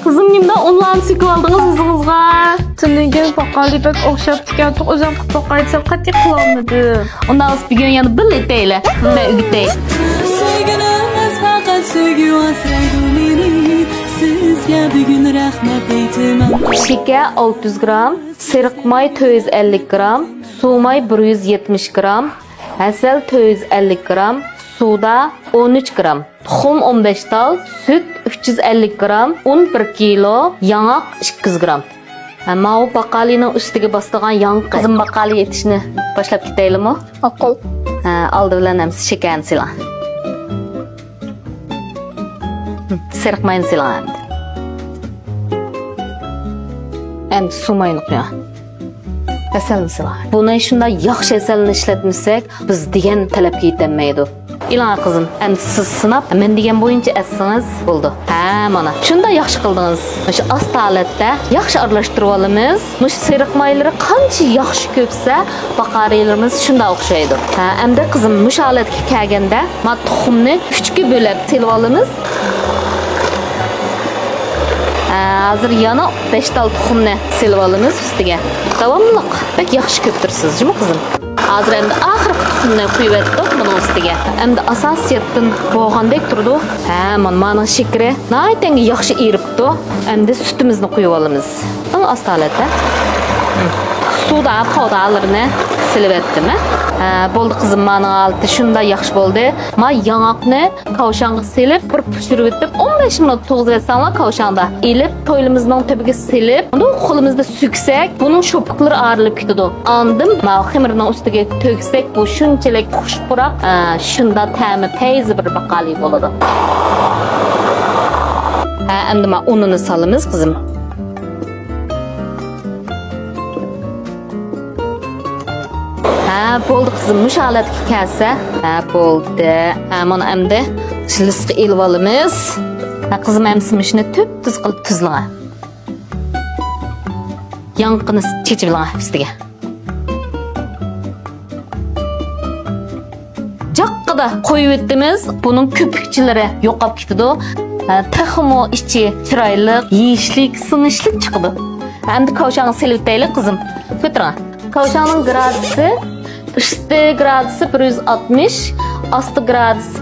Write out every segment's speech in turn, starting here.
kızım nimda onlarni söküp aldınız o'zingizga? Tünlüğün bakalım bak okşap tükendik. Özüm kıtıp kayıtsam katı kılamadım. Ondan biz bir gün yanı birlikte eyle. Ben ügütteyim. Sevgilimiz fakat sevgi olsaydı beni. Sizge bir gün rahmet eytemem. Şeker 600 gram, sırık may 250 gram, su may 170 gram, hasal 250 gram, suda 13 gram, tuxum 15 tal, süt 350 gram, un 1 kilo, yanaq 200 gram. Ama bakalinin üstüge bastığan yanıq. Kızım bakali yetişini başlap gidelim mi? Akıl. Aldı bilen hem şekerini silah. Sırık mayını silah hem de. Hem su mayını ya. Eselini silah. Bunu şunda yaxşı eselini işletmişsek biz diyen talep yetemeydi. İlan kızım, hem siz sınap, men degen boyunca etsiniz oldu. Ha, mana. Şunda yaxşı kıldınız. Şu az taletde yaxşı aralashtirib olamiz. Muş sırık mayları qancha yaxşı köpse, baqarilarimiz şunda o'xshaydi. Ha, hamda kızım muş holatga kelganda, ma tuxumni 3ga bo'lib selib olamiz. Hazır yana 5 tal tuxumni selib olamiz ustiga. Davomliq. Bek yaxşı köptirsiz, mi kızım? Hazır hem de ahir tuxumni qo'yib etdik buni ustiga. Hem de asosiyatdan bo'lgandek turdi. Ha, mana shekeri naytanga yaxshi eribdi. Hem de sütimizni qo'yib olamiz. Az holatda. Suda powderlarini silib etdim. Bo'ldi qizim, mana oldi. Shunda yaxshi bo'ldi. Ma yanaqni kavshanga silib, bir pishirib etib 15 minut to'g'izib etsanglar kavshanda. Elib to'ylimizning tubiga silib, uni qo'limizda suksak, buning sho'piqlari arilib ketadi. Andim, ma xamirning ustiga to'ksak, bu shunchalik xushpuroq, shunda ta'mi tez bir baqali bo'ladi. Endi ma unini solamiz qizim. Bo'ldi qizim, mush holatga kelsa, bo'ldi. Mana endi shilisiga elib olamiz. Qizim ham simishni tuz qilib tuzlagan. Yanqini chechib olgan ustiga. Jaqqa qo'yib etdimiz. Buning ko'pikchilari yo'qolib ketdi. Taxmo ichi chiroyli, yeyishlik, sinishlik chiqdi. Endi kavshani silib taylik qizim. Ko'tiring. Kavşanın gradusu, üstü gradusu 160, astı gradusu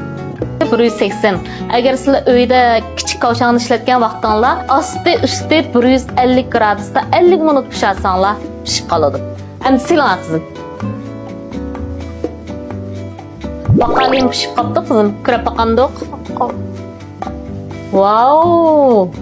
180. Eğer sizler öyde küçük kavşanı işletken vaxtınla, astı üstü 150 gradusta 50 minut pişersanlar pişip kaladı. Hem silah kızım. Bakalım pişip kaptı kızım. Kürep bakandık. Wow.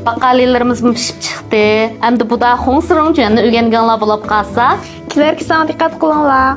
Baqalilarimiz pishib chiqdi. Endi bu da xo'ng sirong jonni o'rganganlar bo'lib qolsa, Kilerki sana dikkat qilinglar.